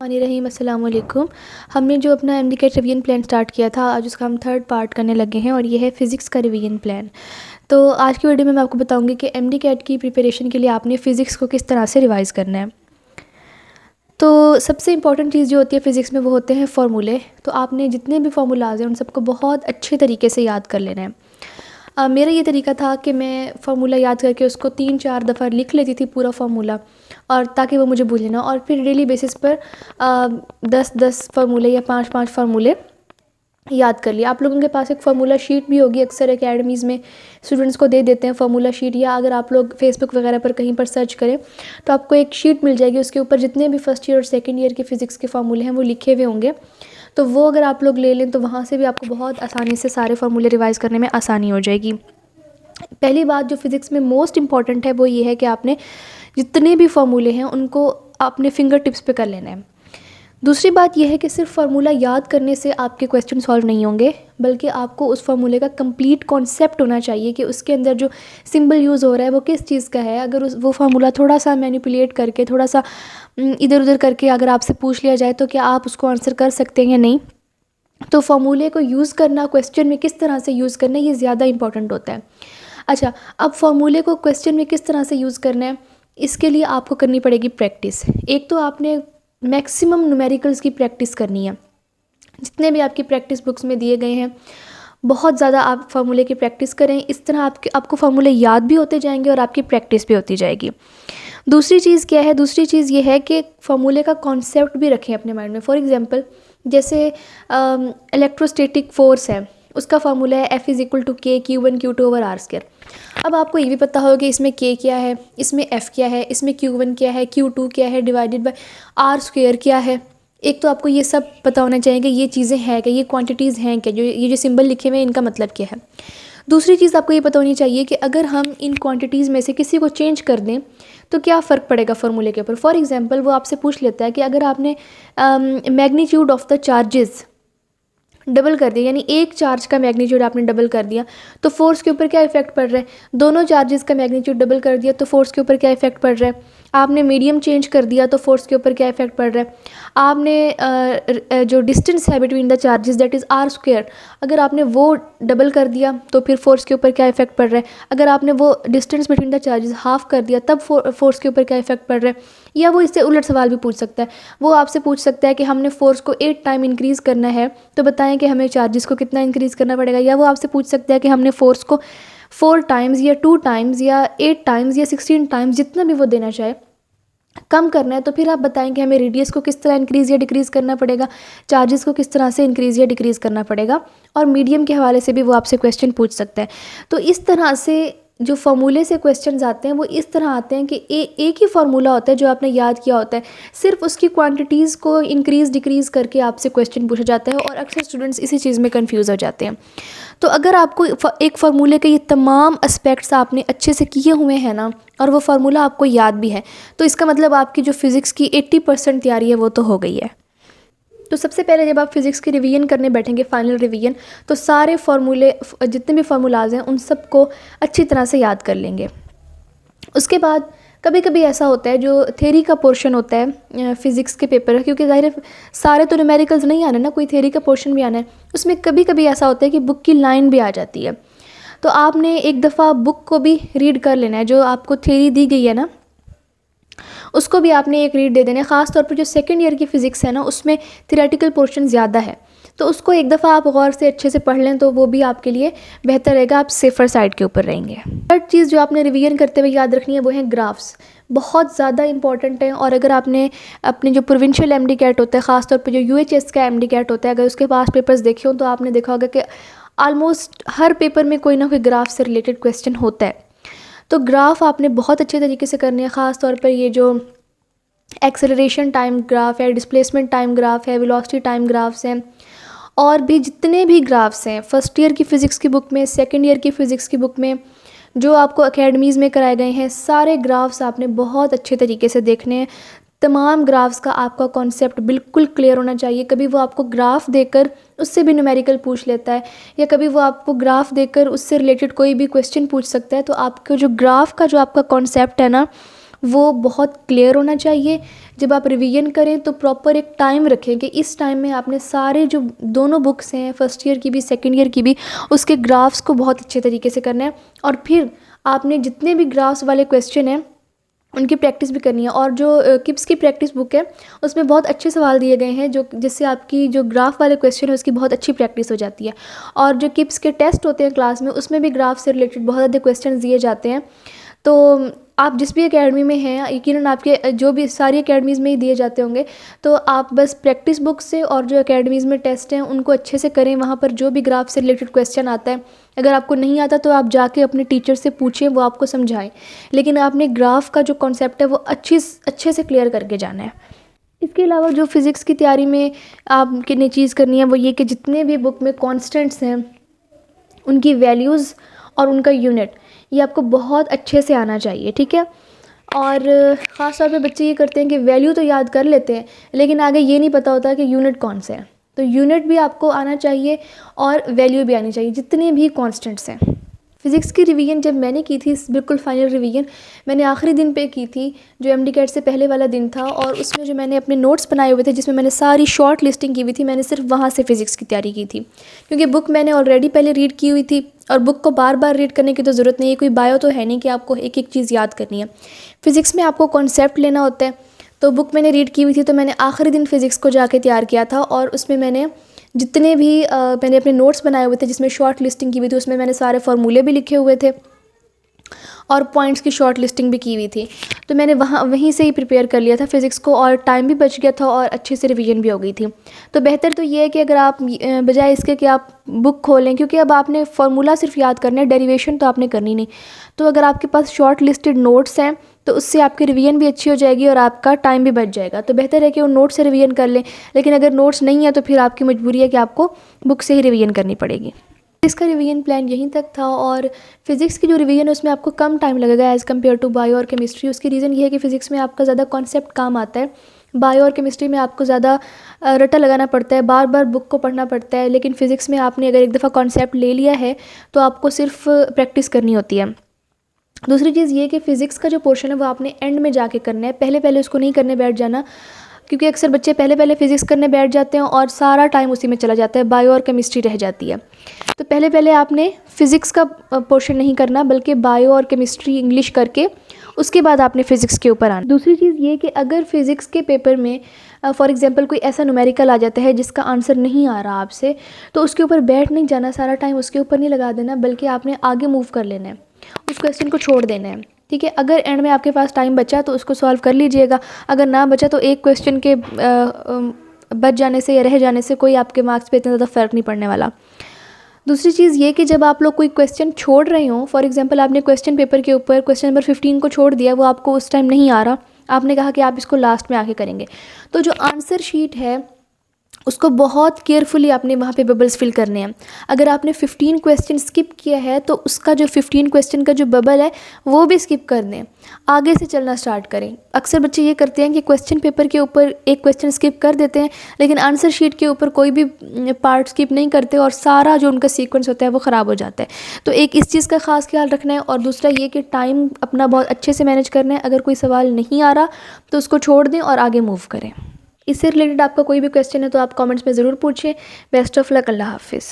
रहीम अस्सलाम वालेकुम। हमने जो अपना MD CAT revision plan start किया था, आज उसका हम थर्ड पार्ट करने लगे हैं और ये है फ़िज़िक्स का रिवीजन प्लान। तो आज की वीडियो में मैं आपको बताऊंगी कि एमडी कैट की प्रिपरेशन के लिए आपने फ़िज़िक्स को किस तरह से रिवाइज़ करना है। तो सबसे इंपॉर्टेंट चीज़ जो होती है फ़िज़िक्स में वो होते हैं फ़ॉर्मूले। तो आपने जितने भी फार्मूलाज हैं उन सबको बहुत अच्छे तरीके से याद कर लेना है। मेरा ये तरीका था कि मैं फ़ॉर्मूला याद करके उसको 3-4 दफ़ा लिख लेती थी पूरा फ़ॉर्मूला, और ताकि वो मुझे भूले ना, और फिर डेली बेसिस पर 10-10 फार्मूले या 5-5 फार्मूले याद कर लिया। आप लोगों के पास एक फ़ॉर्मूला शीट भी होगी, अक्सर एकेडमीज़ में स्टूडेंट्स को दे देते हैं फ़ॉर्मूला शीट, या अगर आप लोग फेसबुक वगैरह पर कहीं पर सर्च करें तो आपको एक शीट मिल जाएगी, उसके ऊपर जितने भी फर्स्ट ईयर और सेकंड ईयर के फ़िज़िक्स के फार्मूले हैं वो लिखे हुए होंगे। तो वो अगर आप लोग ले लें तो वहाँ से भी आपको बहुत आसानी से सारे फार्मूले रिवाइज़ करने में आसानी हो जाएगी। पहली बात जो फ़िज़िक्स में मोस्ट इम्पॉर्टेंट है वो ये है कि आपने जितने भी फार्मूले हैं उनको अपने फिंगर टिप्स पे कर लेना है। दूसरी बात यह है कि सिर्फ फार्मूला याद करने से आपके क्वेश्चन सॉल्व नहीं होंगे, बल्कि आपको उस फार्मूले का कंप्लीट कॉन्सेप्ट होना चाहिए कि उसके अंदर जो सिंबल यूज़ हो रहा है वो किस चीज़ का है। अगर वो फार्मूला थोड़ा सा मैनिपुलेट करके, थोड़ा सा इधर उधर करके अगर आपसे पूछ लिया जाए तो क्या आप उसको आंसर कर सकते हैं या नहीं। तो फार्मूले को यूज़ करना, क्वेश्चन में किस तरह से यूज़ करना, ये ज़्यादा इंपॉर्टेंट होता है। अच्छा, अब फार्मूले को क्वेश्चन में किस तरह से यूज़ करना है, इसके लिए आपको करनी पड़ेगी प्रैक्टिस। एक तो आपने मैक्सिमम न्यूमेरिकल्स की प्रैक्टिस करनी है, जितने भी आपकी प्रैक्टिस बुक्स में दिए गए हैं बहुत ज़्यादा आप फार्मूले की प्रैक्टिस करें। इस तरह आपको फार्मूले याद भी होते जाएंगे और आपकी प्रैक्टिस भी होती जाएगी। दूसरी चीज़ क्या है? दूसरी चीज़ ये है कि फार्मूले का कॉन्सेप्ट भी रखें अपने माइंड में। फॉर एग्जांपल, जैसे इलेक्ट्रोस्टैटिक फोर्स है, उसका फार्मूला है F=K Q1 Q2/r²। अब आपको ये भी पता होगा कि इसमें K क्या है, इसमें F क्या है, इसमें Q1 क्या है, Q2 क्या है, डिवाइडेड बाय r² क्या है। एक तो आपको ये सब पता होना चाहिए कि ये चीज़ें हैं क्या, ये क्वांटिटीज़ हैं क्या, जो ये जो सिंबल लिखे हुए हैं इनका मतलब क्या है। दूसरी चीज़ आपको ये पता होनी चाहिए कि अगर हम इन क्वांटिटीज़ में से किसी को चेंज कर दें तो क्या फ़र्क पड़ेगा फार्मूले के ऊपर। फॉर एग्जांपल, वो आपसे पूछ लेता है कि अगर आपने magnitude of the charges double कर दिया, यानी एक चार्ज का मैग्नीट्यूड आपने डबल कर दिया, तो फोर्स के ऊपर क्या इफेक्ट पड़ रहा है। दोनों चार्जेस का मैग्नीट्यूड डबल कर दिया तो फोर्स के ऊपर क्या इफेक्ट पड़ रहा है। आपने मीडियम चेंज कर दिया तो फोर्स के ऊपर क्या इफेक्ट पड़ रहा है। आपने जो डिस्टेंस है between the charges, that is r², अगर आपने वो डबल कर दिया तो फिर फोर्स के ऊपर क्या इफेक्ट पड़ रहा है। अगर आपने वो distance between the charges half कर दिया तब फोर्स के ऊपर क्या इफेक्ट पड़ रहा है। या वो इससे उलट सवाल भी पूछ सकता है। वो आपसे पूछ सकता है कि हमने फोर्स को 8 टाइम इंक्रीज़ करना है तो बताएं कि हमें चार्जेस को कितना इंक्रीज़ करना पड़ेगा। या वो आपसे पूछ सकता है कि हमने फोर्स को 4 टाइम्स या 2 टाइम्स या 8 टाइम्स या 16 टाइम्स, जितना भी वो देना चाहे, कम करना है, तो फिर आप बताएं कि हमें रेडियस को किस तरह इंक्रीज़ या डिक्रीज़ करना पड़ेगा, चार्जेस को किस तरह से इंक्रीज़ या डिक्रीज़ करना पड़ेगा। और मीडियम के हवाले से भी वो आपसे क्वेश्चन पूछ सकता है। तो इस तरह से जो फार्मूले से क्वेश्चंस आते हैं वो इस तरह आते हैं कि एक ही फार्मूला होता है जो आपने याद किया होता है, सिर्फ उसकी क्वांटिटीज़ को इंक्रीज़ डिक्रीज़ करके आपसे क्वेश्चन पूछा जाता है, और अक्सर स्टूडेंट्स इसी चीज़ में कंफ्यूज हो जाते हैं। तो अगर आपको एक फार्मूले के ये तमाम एस्पेक्ट्स आपने अच्छे से किए हुए हैं ना, और वो फार्मूला आपको याद भी है, तो इसका मतलब आपकी जो फ़िज़िक्स की 80% तैयारी है वो तो हो गई है। तो सबसे पहले जब आप फिज़िक्स की रिवीजन करने बैठेंगे, फाइनल रिवीजन, तो सारे फार्मूले, जितने भी फार्मूलाज हैं उन सबको अच्छी तरह से याद कर लेंगे। उसके बाद कभी कभी ऐसा होता है जो थ्योरी का पोर्शन होता है फ़िज़िक्स के पेपर, क्योंकि ज़ाहिर है सारे तो न्यूमेरिकल्स नहीं आने ना, कोई थ्योरी का पोर्शन भी आना है, उसमें कभी कभी ऐसा होता है कि बुक की लाइन भी आ जाती है। तो आपने एक दफ़ा बुक को भी रीड कर लेना है, जो आपको थ्योरी दी गई है ना उसको भी आपने एक रीड दे देना है। ख़ास तौर पर जो सेकंड ईयर की फ़िज़िक्स है ना, उसमें थियोरेटिकल पोर्शन ज़्यादा है, तो उसको एक दफ़ा आप गौर से अच्छे से पढ़ लें तो वो भी आपके लिए बेहतर रहेगा, आप सेफ़र साइड के ऊपर रहेंगे। थर्ड चीज़ जो आपने रिवीजन करते हुए याद रखनी है वो है ग्राफ्स। बहुत ज़्यादा इंपॉर्टेंट है, और अगर आपने अपने जो प्रोविंशियल एमडी कैट होता है, ख़ासतौर पर जो यूएचएस का एमडी कैट होता है, अगर उसके पास पेपर्स देखे हो तो आपने देखा होगा कि ऑलमोस्ट हर पेपर में कोई ना कोई ग्राफ से रिलेटेड क्वेश्चन होता है। तो ग्राफ आपने बहुत अच्छे तरीके से करने हैं। ख़ास तौर पर ये जो एक्सेलरेशन टाइम ग्राफ है, डिस्प्लेसमेंट टाइम ग्राफ है, वेलोसिटी टाइम ग्राफ्स हैं, और भी जितने भी ग्राफ्स हैं फर्स्ट ईयर की फ़िज़िक्स की बुक में, सेकंड ईयर की फ़िज़िक्स की बुक में, जो आपको एकेडमीज़ में कराए गए हैं, सारे ग्राफ्स आपने बहुत अच्छे तरीके से देखने हैं। तमाम ग्राफ्स का आपका कॉन्सेप्ट बिल्कुल क्लियर होना चाहिए। कभी वो आपको ग्राफ देकर उससे भी न्यूमेरिकल पूछ लेता है, या कभी वो आपको ग्राफ देकर उससे रिलेटेड कोई भी क्वेश्चन पूछ सकता है। तो आपको जो ग्राफ का जो आपका कॉन्सेप्ट है ना, वो बहुत क्लियर होना चाहिए। जब आप रिवीजन करें तो प्रॉपर एक टाइम रखें कि इस टाइम में आपने सारे जो दोनों बुक्स हैं, फर्स्ट ईयर की भी सेकंड ईयर की भी, उसके ग्राफ्स को बहुत अच्छे तरीके से करना है। और फिर आपने जितने भी ग्राफ्स वाले क्वेश्चन हैं उनकी प्रैक्टिस भी करनी है। और जो किप्स की प्रैक्टिस बुक है उसमें बहुत अच्छे सवाल दिए गए हैं जो जिससे आपकी जो ग्राफ वाले क्वेश्चन है उसकी बहुत अच्छी प्रैक्टिस हो जाती है। और जो किप्स के टेस्ट होते हैं क्लास में उसमें भी ग्राफ से रिलेटेड बहुत ज़्यादा क्वेश्चन दिए जाते हैं। तो आप जिस भी एकेडमी में हैं, यकीनन आपके जो भी सारी एकेडमीज़ में ही दिए जाते होंगे, तो आप बस प्रैक्टिस बुक से और जो एकेडमीज़ में टेस्ट हैं उनको अच्छे से करें। वहाँ पर जो भी ग्राफ से रिलेटेड क्वेश्चन आता है, अगर आपको नहीं आता तो आप जाके अपने टीचर से पूछें, वो आपको समझाएं। लेकिन आपने ग्राफ का जो कॉन्सेप्ट है वो अच्छे से क्लियर करके जाना है। इसके अलावा जो फ़िज़िक्स की तैयारी में आपने चीज़ करनी है वो ये कि जितने भी बुक में कॉन्स्टेंट्स हैं उनकी वैल्यूज़ और उनका यूनिट ये आपको बहुत अच्छे से आना चाहिए, ठीक है। और ख़ास तौर पे बच्चे ये करते हैं कि वैल्यू तो याद कर लेते हैं लेकिन आगे ये नहीं पता होता कि यूनिट कौन से है। तो यूनिट भी आपको आना चाहिए और वैल्यू भी आनी चाहिए, जितने भी कॉन्स्टेंट्स हैं। फ़िज़िक्स की रिवीजन जब मैंने की थी, बिल्कुल फाइनल रिवीजन मैंने आखिरी दिन पे की थी, जो एमडी कैट से पहले वाला दिन था। और उसमें जो मैंने अपने नोट्स बनाए हुए थे जिसमें मैंने सारी शॉर्ट लिस्टिंग की हुई थी, मैंने सिर्फ वहाँ से फ़िज़िक्स की तैयारी की थी, क्योंकि बुक मैंने ऑलरेडी पहले रीड की हुई थी और बुक को बार बार रीड करने की तो ज़रूरत नहीं है। कोई बायो तो है नहीं कि आपको एक एक चीज़ याद करनी है। फ़िज़िक्स में आपको कॉन्सेप्ट लेना होता है। तो बुक मैंने रीड की हुई थी, तो मैंने आखिरी दिन फ़िज़िक्स को जाके तैयार किया था और उसमें मैंने जितने भी मैंने अपने नोट्स बनाए हुए थे जिसमें शॉर्ट लिस्टिंग की हुई थी, उसमें मैंने सारे फार्मूले भी लिखे हुए थे और पॉइंट्स की शॉर्ट लिस्टिंग भी की हुई थी। तो मैंने वहीं से ही प्रिपेयर कर लिया था फ़िज़िक्स को और टाइम भी बच गया था और अच्छे से रिवीजन भी हो गई थी। तो बेहतर तो ये है कि अगर आप बजाय इसके कि आप बुक खोलें, क्योंकि अब आपने फार्मूला सिर्फ याद करना है, डेरिवेशन तो आपने करनी नहीं। तो अगर आपके पास शॉर्ट लिस्टेड नोट्स हैं तो उससे आपकी रिवीजन भी अच्छी हो जाएगी और आपका टाइम भी बच जाएगा। तो बेहतर है कि उन नोट्स से रिवीजन कर लें। लेकिन अगर नोट्स नहीं है तो फिर आपकी मजबूरी है कि आपको बुक से ही रिवीजन करनी पड़ेगी। इसका रिवीजन प्लान यहीं तक था। और फिज़िक्स की जो रिवीजन है उसमें आपको कम टाइम लगेगा एज़ कम्पेयर टू बायो और केमिस्ट्री। उसकी रीज़न ये है कि फ़िज़िक्स में आपका ज़्यादा कॉन्सेप्ट काम आता है, बायो और केमिस्ट्री में आपको ज़्यादा रट्टा लगाना पड़ता है, बार बार बुक को पढ़ना पड़ता है। लेकिन फ़िज़िक्स में आपने अगर एक दफ़ा कॉन्सेप्ट ले लिया है तो आपको सिर्फ प्रैक्टिस करनी होती है। दूसरी चीज़ ये कि फ़िज़िक्स का जो पोर्शन है वो आपने एंड में जाके करना है, पहले उसको नहीं करने बैठ जाना, क्योंकि अक्सर बच्चे पहले फ़िज़िक्स करने बैठ जाते हैं और सारा टाइम उसी में चला जाता है, बायो और केमिस्ट्री रह जाती है। तो पहले आपने फ़िज़िक्स का पोर्शन नहीं करना, बल्कि बायो और केमिस्ट्री इंग्लिश करके उसके बाद आपने फ़िज़िक्स के ऊपर आना। दूसरी चीज़ ये कि अगर फ़िज़िक्स के पेपर में फॉर एग्ज़ाम्पल कोई ऐसा न्यूमेरिकल आ जाता है जिसका आंसर नहीं आ रहा आपसे, तो उसके ऊपर बैठ नहीं जाना, सारा टाइम उसके ऊपर नहीं लगा देना, बल्कि आपने आगे मूव कर लेना है, उस क्वेश्चन को छोड़ देना है, ठीक है। अगर एंड में आपके पास टाइम बचा तो उसको सॉल्व कर लीजिएगा, अगर ना बचा तो एक क्वेश्चन के बच जाने से या रह जाने से कोई आपके मार्क्स पे इतना ज़्यादा फ़र्क नहीं पड़ने वाला। दूसरी चीज़ ये कि जब आप लोग कोई क्वेश्चन छोड़ रहे हो, फॉर एग्जांपल आपने क्वेश्चन पेपर के ऊपर क्वेश्चन नंबर 15 को छोड़ दिया, वो आपको उस टाइम नहीं आ रहा, आपने कहा कि आप इसको लास्ट में आके करेंगे, तो जो आंसर शीट है उसको बहुत केयरफुली आपने वहाँ पे बबल्स फिल करने हैं। अगर आपने 15 क्वेश्चन स्किप किया है तो उसका जो 15 क्वेश्चन का जो बबल है वो भी स्किप कर दें, आगे से चलना स्टार्ट करें। अक्सर बच्चे ये करते हैं कि क्वेश्चन पेपर के ऊपर एक क्वेश्चन स्किप कर देते हैं, लेकिन आंसर शीट के ऊपर कोई भी पार्ट स्किप नहीं करते और सारा जो उनका सीक्वेंस होता है वो ख़राब हो जाता है। तो एक इस चीज़ का ख़ास ख्याल रखना है और दूसरा ये कि टाइम अपना बहुत अच्छे से मैनेज करना है। अगर कोई सवाल नहीं आ रहा तो उसको छोड़ दें और आगे मूव करें। इससे रिलेटेड आपका कोई भी क्वेश्चन है तो आप कमेंट्स में ज़रूर पूछें। बेस्ट ऑफ लक, अल्लाह हाफिज़।